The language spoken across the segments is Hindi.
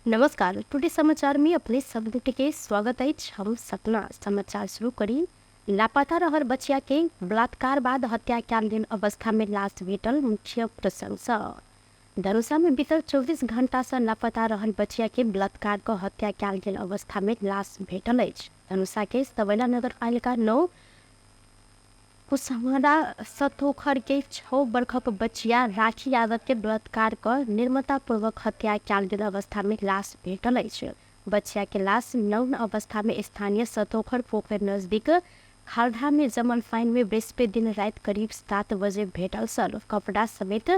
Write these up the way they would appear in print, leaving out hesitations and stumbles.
नमस्कार। टुडे समाचार में अपने शब्द के स्वागत है। हम सपना समाचार शुरू करी। लापता रहल बच्चिया के बलात्कार बाद हत्या कैल अवस्था में लाश भेटल, मुख्य प्रशंसा। धनुषा में बीतल 24 घंटा से लापता रहल बच्चिया के बलात्कार को हत्या कैल अवस्था में लाश भेटल अछि। धनुषा के सवैला नगर पालिका 9 कुसहरा सतोखर के 6 वर्षक बच्चिया राखी यादव के बलात्कार कर निर्मतापूर्वक हत्या कैल अवस्था में लाश भेटल अछि। बच्चिया के लाश नग्न अवस्था में स्थानीय सतोखर पोखर नजदीक खालढ़ा में जमल पानी में बृहस्पति दिन रात करीब 7 बजे भेटल सल। कपड़ा समेत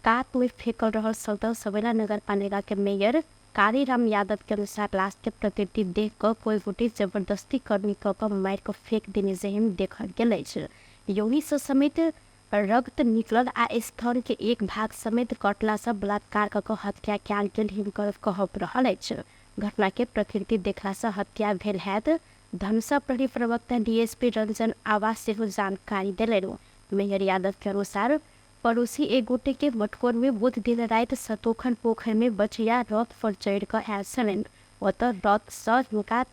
कात में फेंकल रहल सल। सवेला नगर पालिका के मेयर कालीराम यादव के अनुसार लाश के प्रकृति देख कर कोई गोटी जबरदस्ती कर्मी क मार के फेंक देने जेहन देखल गेल अछि। योनि से समेत रक्त निकलल आ स्थल के एक भाग समेत कटला से बलात्कार क हत्या कैल गेल हिनकर कहब रहल अछि। घटना के प्रकृति देखला से हत्या भेल हैत। धनुषा प्रहरी प्रवक्ता डीएसपी रंजन आवास से जानकारी दिलेन। मेयर यादव के अनुसार पड़ोसी एक गोटे के मटकोर में बुध दिन रात सतोखन पोखर में बचिया रथ पर चढ़ कर आयल छलनि। ओतऽ रथ से हुनका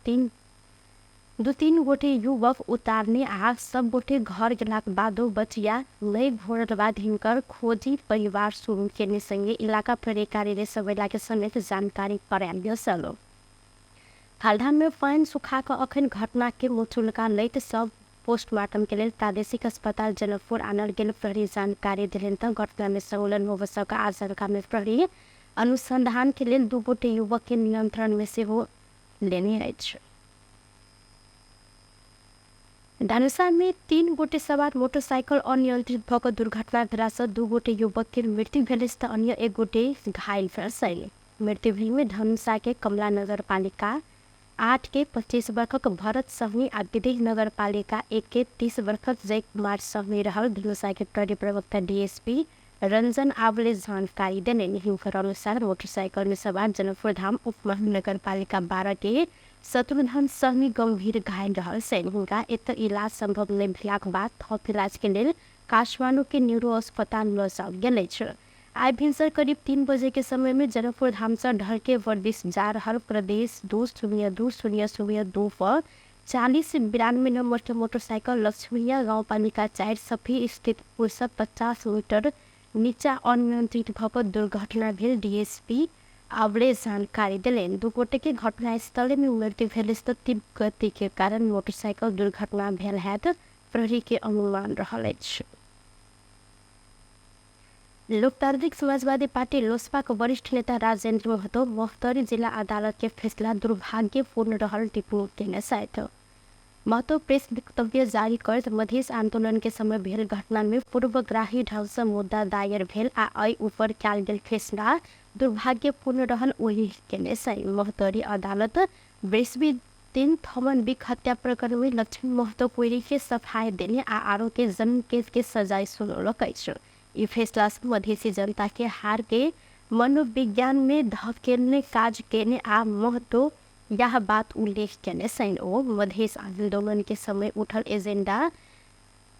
2-3 गोटे युवक उतारने आ सब गोटे घर गेलाक बादो बचिया नहीं भोरल बाद हिनकर खोजी परिवार शुरू केने संगे इलाका प्रहरी कार्यालय सवेला के समेत जानकारी करायल गेल छल। खालढ़ा में पानी सुखा कर अखन घटना के मुचुलका लैत सब पोस्टमार्टम के लिए प्रादेशिक अस्पताल जनकपुर आनल गेल। प्रहरी जानकारी दिलेन त घटना में संलग्न होबय सक आशंका में प्रहरी अनुसंधान के लिए 2 गोटे युवक के नियंत्रण में से हो लेने अछि। धनुषा में 3 गोटे सवार मोटरसाइकिल अनियंत्रित भकर दुर्घटना भेला से 2 गोटे युवक के मृत्यु भेल त अन्य 1 गोटे घायल भेल। मृत्यु भेल में धनुषा के कमला नगर पालिका 8 के 25 वर्षक भरत सहनी आ विदेह नगर पालिका 1 के 30 वर्षक जय कुमार सहनी रहल। धनुषा के प्रहरी प्रवक्ता डीएसपी रंजन आवले जानकारी देने। हिनकर अनुसार मोटरसाइकिल में सवार जनकपुर धाम उप महानगर पालिका 12 के शत्रुघ्न सहनी गंभीर घायल रहल से हुनका एतऽ इलाज संभव नहीं भेलाक बाद थप इलाज के लिए काठमांडू के न्यूरो अस्पताल ल जाओल गेल अछि। आई भिनसर करीब 3 बजे के समय में जनकपुर धाम से ढलके वर्दिश जा रहल प्रदेश 20202 पर 4092 नंबर के मोटरसाइकिल लक्ष्मीया गाँव पालिका 4 सफी स्थित पुल से 50 मीटर नीचा अनियंत्रित भकर दुर्घटना भेल। डीएसपी आवले जानकारी दिलेन। 2 गोटे के घटना स्थल में मृत्यु भेल त तीव्र गति के कारण मोटरसाइकिल दुर्घटना भेल हैत प्रहरी के अनुमान रहल अछि। लोकतांत्रिक समाजवादी पार्टी लोसपा के वरिष्ठ नेता राजेंद्र महतो मोहतरी जिला अदालत के फैसला दुर्भाग्यपूर्ण रहल टिप्पणी केने छथि। महतो प्रेस वक्तव्य जारी कर मधेश आंदोलन के समय भेल घटना में पूर्वग्राही ढंग से मुद्दा दायर भेल आ अय ऊपर कैल गेल फैसला दुर्भाग्यपूर्ण रहल ओहि केने छै। मोहतरी अदालत बृहस्पति दिन थमन बिक हत्या प्रकरण में लक्ष्मी महतो पुरी के सफाई देने आ आरोप के जन्म केस के सजाए सुनौलक अछि। ई फैसला से मधेसी जनता के हार के मनोविज्ञान में धकेलने काज केने आ महतो यह बात उल्लेख केने छैन। ओ मधेश आंदोलन के समय उठल एजेंडा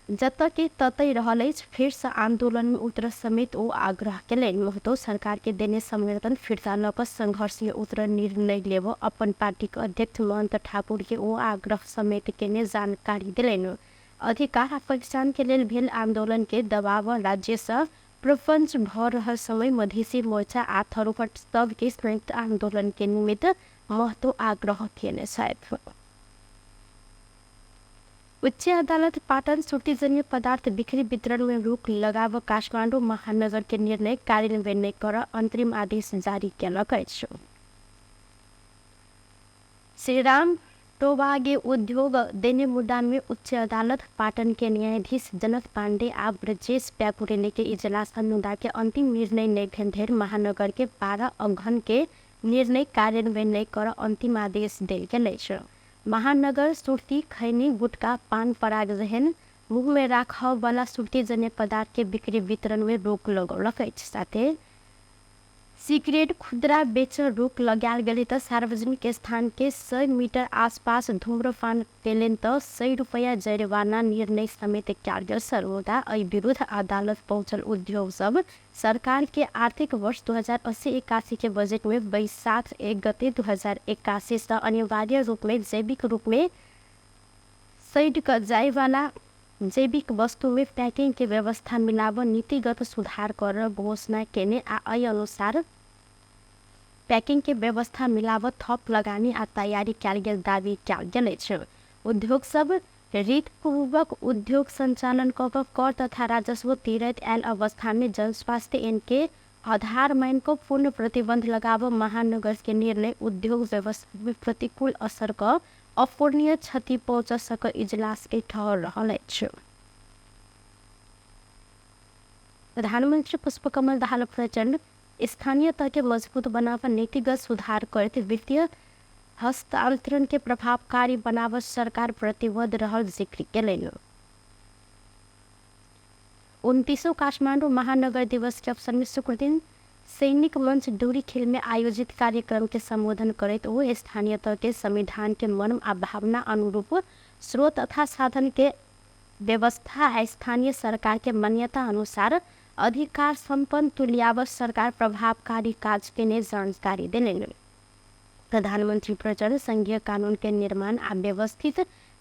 जत के ततै रहल अछि, फिर से आंदोलन में उतर समेत ओ आग्रह केलनि। महतो सरकार के देने समर्थन फिरता ल क संघर्ष में उतर निर्णय लेब अपन पार्टी के अध्यक्ष महंत ठाकुर के ओ आग्रह समेत केने जानकारी दिलनि। अधिकार पहचान के लेल भेल आंदोलन के दबाव राज्य से प्रपंच भ रहल समय मधेसी मोर्चा आ थरूपट सब के संयुक्त आंदोलन के निमित्त महतो आग्रह केने छथि। उच्च अदालत पाटन सुर्तीजन्य पदार्थ बिक्री वितरण में रोक लगाव काठमांडू महानगर के निर्णय कार्यान्वयन कर अंतरिम आदेश जारी केलक अछि। श्रीराम टोबागे उद्योग देने मुद्दा में उच्च अदालत पाटन के न्यायाधीश जनक पांडे आ ब्रजेश प्याकुरेले के इजलास मुद्दा के अंतिम निर्णय नहीं भेल धरि महानगर के 12 अगहन के निर्णय कार्यान्वयन कर अंतिम आदेश देल गेल अछि। महानगर सुर्ती खैनी गुटका पान पराग जहन मुँह में राखब वाला सुर्तीजन्य पदार्थ के बिक्री वितरण में रोक लगौलक अछि। साथे सिगरेट खुदरा बेच रोक लगाल गए तो सार्वजनिक स्थान के 100 मीटर आसपास धूम्रपान केलेन तो 100 रुपया जरिवाना निर्णय समेत कार्यसर होता विरुद्ध अदालत पहुंचल उद्योग सब सरकार के आर्थिक वर्ष 2080-81 के बजट में वैशाख 1 गते 2081 से अनिवार्य रूप में जैविक रूप में सैड जाए वाला जैविक वस्तु में पैकिंग के व्यवस्था मिलाव नीतिगत सुधार कर घोषणा केने अनुसार पैकिंग के व्यवस्था मिलाव थप लगानी आ तैयारी कैल गेल दावी कैल गेल छै। उद्योग सब रीतपूर्वक उद्योग संचालन कर तथा राजस्व तीरथ आयल अवस्था में जन स्वास्थ्य इनके आधार मान को पूर्ण प्रतिबंध लगाव महानगर के निर्णय उद्योग व्यवस्था में प्रतिकूल असर का अपूर्णीय क्षति पहुंच सक इजलास के ठहर रहल अछि। प्रधानमंत्री पुष्पकमल दाहाल प्रचंड स्थानीय तह के मजबूत बनाव नीतिगत सुधार करते वित्तीय हस्तांतरण के प्रभावकारी बनाव सरकार प्रतिबद्ध रहल जिक्र केलनि। 29वां काठमांडू महानगर दिवस के अवसर में शुक्र दिन सैनिक मंच डोरी खेल में आयोजित कार्यक्रम के संबोधन करते हुए स्थानीय तह के संविधान के मर्म आ भावना अनुरूप स्रोत तथा साधन के व्यवस्था स्थानीय सरकार के मान्यता अनुसार अधिकार संपन्न तुल्याव सरकार प्रभावकारी कार्य के ने जानकारी देने। प्रधानमंत्री प्रचंड संघीय कानून के निर्माण आ व्यवस्थित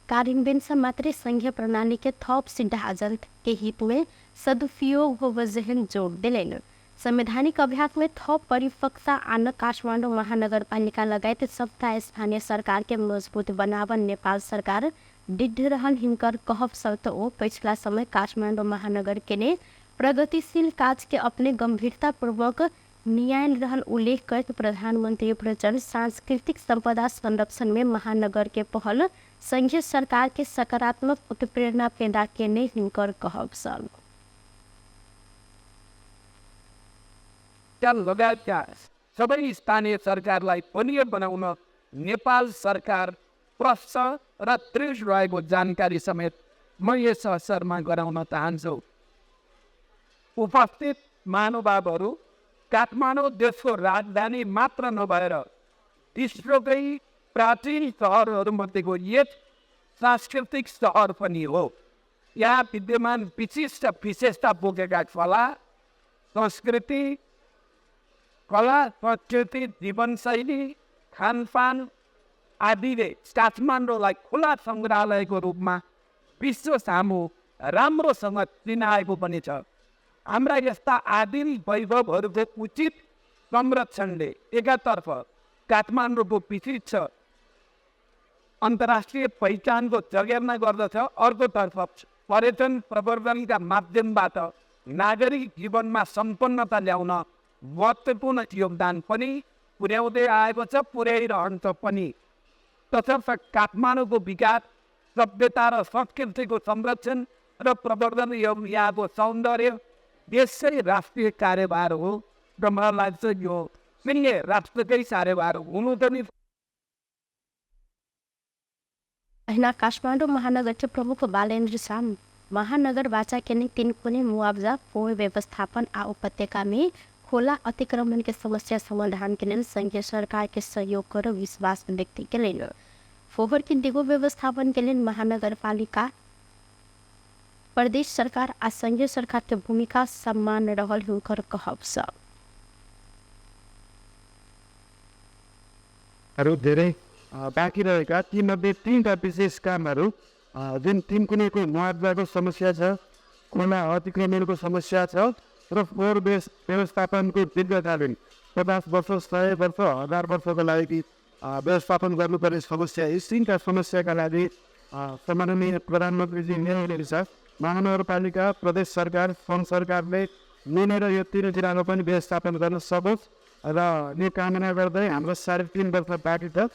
कार्यान्वयन से मात्र संघीय प्रणाली के थप सिद्धांत के हित में सदुपयोग हो जहन जोड़ दिले। संवैधानिक अभ्यास में थप परिपक्वता आन काठमांडू महानगर पालिका लगायत सबका स्थानीय सरकार के मजबूत बनावन नेपाल सरकार डिढ रहल हिंकर कहब सत ओ पिछला समय काठमांडू महानगर के ने प्रगतिशील कार्य के अपने गंभीरता पूर्वक न्याय रहल उल्लेख करते प्रधानमंत्री प्रचंड सांस्कृतिक संपदा संरक्षण में महानगर के पहल संघीय सरकार के सकारात्मक उत्प्रेरणा पैदा करने हिंकर कहब सल लगायतका सबै स्थानीय सरकारलाई बलियो बनाउन नेपाल सरकार प्रश्न र दृढ रहेको जानकारी समेत म यस अवसरमा गराउन चाहन्छु। उपस्थित महानुभावहरू, काठमाडौँ देशको राजधानी मात्र नभएर विश्वकै प्राचीन सहरहरूमध्येको एक सांस्कृतिक सहर पनि हो। यहाँ विद्यमान विशिष्ट विशेषता बोकेका कला संस्कृति जीवनशैली खानपान आदिले काठमाडौँलाई खुला सङ्ग्रहालयको रूपमा विश्व सामु राम्रोसँग चिनाएको पनि छ। हाम्रा यस्ता आदिम वैभवहरूको उचित संरक्षणले एकातर्फ काठमाडौँको विशिष्ट अन्तर्राष्ट्रिय पहिचानको जगेर्ना गर्दछ, अर्कोतर्फ पर्यटन प्रवर्धनका माध्यमबाट नागरिक जीवनमा सम्पन्नता ल्याउन महत्त्वपूर्ण योगदान पनि पुर्याउँदै आएको छ, पुर्याइरहन्छ पनि। तसर्थ काठमाडौँको विकास, सभ्यता र संस्कृतिको संरक्षण र प्रवर्धन यहाँको सौन्दर्य देशकै राष्ट्रिय कार्यभार हो र मलाई लाग्छ यो पनि राष्ट्रकै कार्यभार हुनु त नि। काठमाडौँ महानगर के प्रमुख बालेन्द्र शाह महानगर वाचा के 3 कुने मुआवजा पूर्ण व्यवस्थापन आ उपत्यका में खोला अतिक्रमण के समस्या समाधान के लिए संघीय सरकार के सहयोग कर विश्वास व्यक्त केलनि। फोहर के दिगो व्यवस्थापन के लिए महानगर पालिका, प्रदेश सरकार आ संघीय सरकार के भूमिका सम्मान रहल हुनकर कहब छ। धेरै बाँकी रहेका तीमध्ये 3टा विशेष कामहरू जुन 3 कुनेको मुआवजाको समस्या छ, खोला अतिक्रमणको समस्या छ र फोहोर व्यवस्थापनको दीर्घकालीन 50 वर्ष 100 वर्ष 1000 वर्षको लागि व्यवस्थापन गर्नुपर्ने समस्या, यी 3टा समस्याका लागि सम्माननीय प्रधानमन्त्रीजी निर्णय महानगरपालिका, प्रदेश सरकार, सङ्घ सरकारले मिलेर यो 3 जिल्लाको पनि व्यवस्थापन गर्न सकोस् र यो कामना गर्दै हाम्रो 3.5 वर्ष बाँकी छ।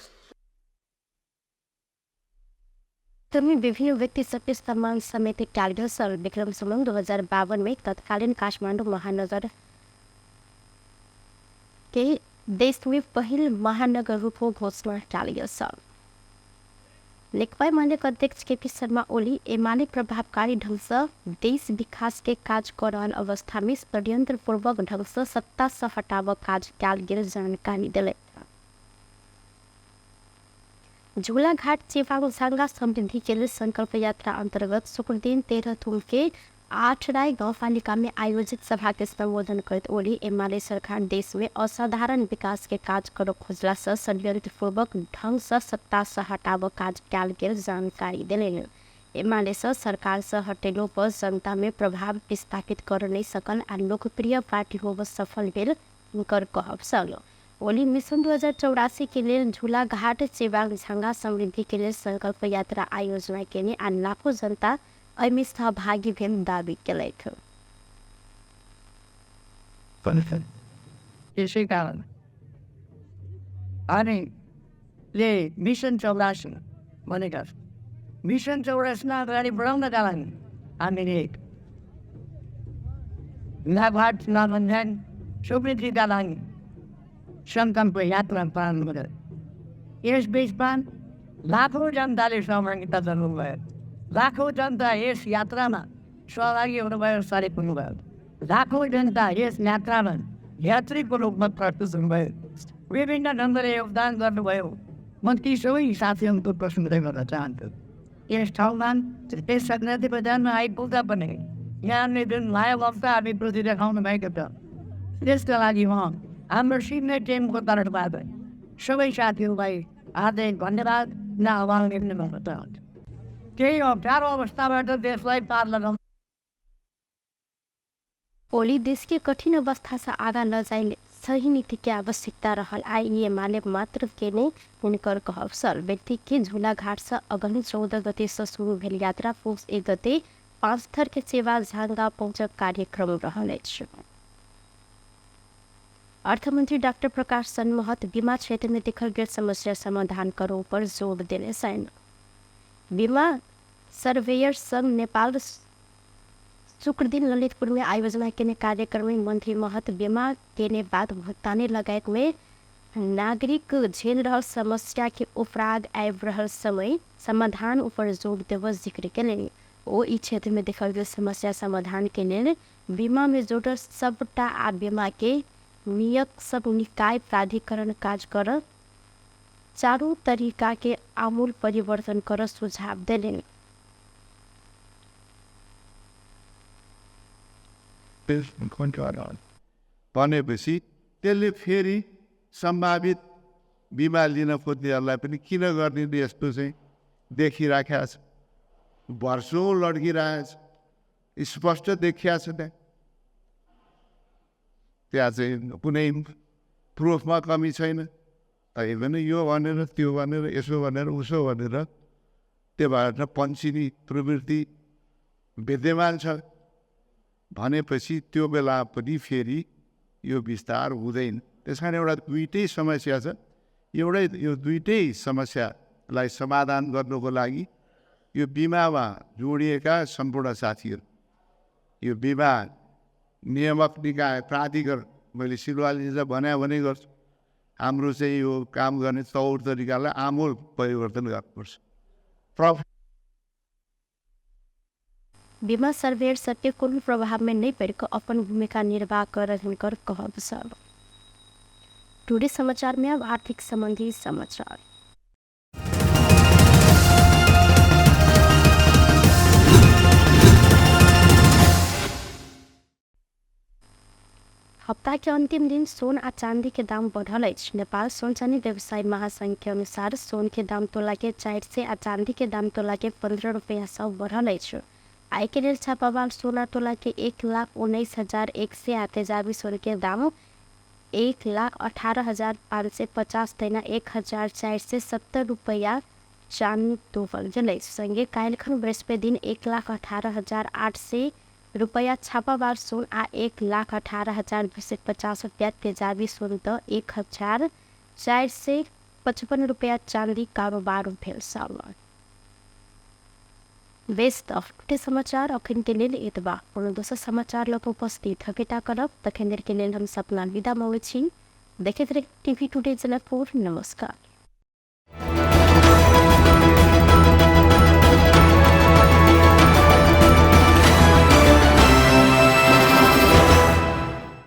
विभिन्न व्यक्ति सबके सम्मान समेत कैलेंडर साल विक्रम संवत 2052 में तत्कालीन काठमांडू महानगर के देश में पहल महानगर रूप घोषणा कैल। नेकपा एमालेका अध्यक्ष केपी शर्मा ओली एमाले प्रभावकारी ढंग से देश विकास के काज कर रहल अवस्था में षड्यंत्र पूर्वक ढंग से सत्ता से हटाव काज कयल गेल जानकारी दिले। झूलाघाट चेवांग सांगा समृद्धि के लिए संकल्प यात्रा अंतर्गत शुक्र दिन 13 थूम के 8 राय गांवपालिका में आयोजित सभा के संबोधन करते ओली एमाले सरकार देश में असाधारण विकास के काज कर खोजला से षड्यंत्र पूर्वक ढंग से सत्ता से हटाव काज कयल गेल जानकारी दिले। एमाले से सरकार से हटेलो पर जनता में प्रभाव स्थापित कर नहीं सकल आ लोकप्रिय पार्टी होब सफल भेल उनकर कहब सल। ओली मिशन 2084 के लिए झूलाघाट चेवांग झांगा समृद्धि के लिए संकल्प यात्रा आयोजना केने आ लाखों जनता एहिमे सहभागी भेल दावी केलथि। यसै कारण ले मिशन 84 भनेका मिशन 84 अगाडि बढाउनका लागि हामीले झूलाघाट चुनाव अभियान समृद्धिका लागि संकल्प यात्रा प्रारम्भ गरे। यस बिचमा लाखौँ जनताले सहभागिता गर्नुभयो। लाखौँ जनता यस यात्रामा सहभागी हुनुभयो, सारेक हुनुभयो। लाखौँ जनता यस यात्रामा यात्रीको रूपमा प्रस्तुत हुनुभयो, विभिन्न ढङ्गले योगदान गर्नुभयो। म ती सबै साथीहरूको प्रशंसा गर्न चाहन्छु। यस ठाउँमा यस संक्रान्ति बजारमा आइपुग्दा पनि यहाँले जुन माया ममता हामीप्रति देखाउनु भएको छ त्यसका लागि म हाम्रो सिनियर टिमको तर्फबाट सबै साथीहरूलाई हार्दिक धन्यवाद र आभार व्यक्त गर्न चाहन्छु। केही अप्ठ्यारो अवस्थाबाट देशलाई पार लगाउनु ओली देश के कठिन अवस्था से आगा न जाइले सही नीति के आवश्यकता रहल आई एमाले मात्र के ने हुनकर कहब सल। व्यक्ति के झूलाघाट से अगली 14 गते से शुरू भेल यात्रा पुष 1 गते 5 थर के सेवा झांगा पहुंचक कार्यक्रम रहल अछि। अर्थमंत्री डॉक्टर प्रकाश सनमहत बीमा क्षेत्र में देखल गेल समस्या समाधान करो पर जोर देने सन। बीमा सर्वेयर संघ नेपाल शुक्र दिन ललितपुर में आयोजना के कार्यक्रम में मंत्री महत बीमा के बाद भुगतानी लगायत में नागरिक झेल रहा समस्या के उपराग आब रहा समय समाधान ऊपर जोर देव जिक्र केलनि। ओ ई क्षेत्र में देखल गेल समस्या समाधान के लिए बीमा में जुड़ल सबटा आ बीमा के नियत सब निकाय प्राधिकरण काज कर चारों तरीका के आमूल परिवर्तन कर सुझाव दिले। भनेपछि त्यसले फेरि सम्भावित बिमा लिन खोज्नेहरूलाई पनि किन गर्ने यस्तो चाहिँ देखिराखेको छ। वर्षौँ लड्किरहेछ, स्पष्ट देखिया छ। त्यहाँ चाहिँ कुनै प्रुफमा कमी छैन। तैपनि यो भनेर त्यो भनेर यसो भनेर उसो भनेर त्योबाट पन्छिने प्रवृत्ति विद्यमान छ भनेपछि त्यो बेला पनि फेरि यो विस्तार हुँदैन। त्यस कारण एउटा दुईटै समस्या छ। यो दुईटै समस्यालाई समाधान गर्नुको लागि यो बिमामा जोडिएका सम्पूर्ण साथीहरू, यो बिमा नियामक निकाय प्राधिकरण, मैले सिलवालीलाई भने गर्छु, हाम्रो चाहिँ यो काम गर्ने तौर तरिकालाई आमूल परिवर्तन गर्नुपर्छ। बीमा सर्वेयर सबके कुल प्रभाव में नहीं पड़कर अपन भूमिका निर्वाह कर कहब सब। टुडे समाचार में अब आर्थिक संबंधी समाचार। हफ्ता के अंतिम दिन सोन आ चांदी के दाम बढ़ल अछि। नेपाल सोन चांदी व्यवसाय महासंघ के अनुसार सोन के दाम तोला के 400 आ चांदी के दाम तोला के 15 रुपया सब बढ़ल अछि। आई के लेल छापामार सोना तोला के 1,19,100 आ तेजाबी सोन के दाम 1,18,550 तैना 1,470 रुपया चांदी तोल जल। संगे काल्हिखन बृहस्पति दिन 1,18,800 रुपया छापामार सोन आ 1,18,250 रुपया तेजाबी सोन तो 1,455 रुपया चांदी कारोबार भेल साल। बेस्ट ऑफ टुडे समाचार अखन के लेल एतबा। कोनो दोसर समाचार लोग उपस्थित हकेटा करब तखन देर के लेल हम सपना विदा मांगे छी। देखैत रही टीवी टुडे जनकपुर। नमस्कार।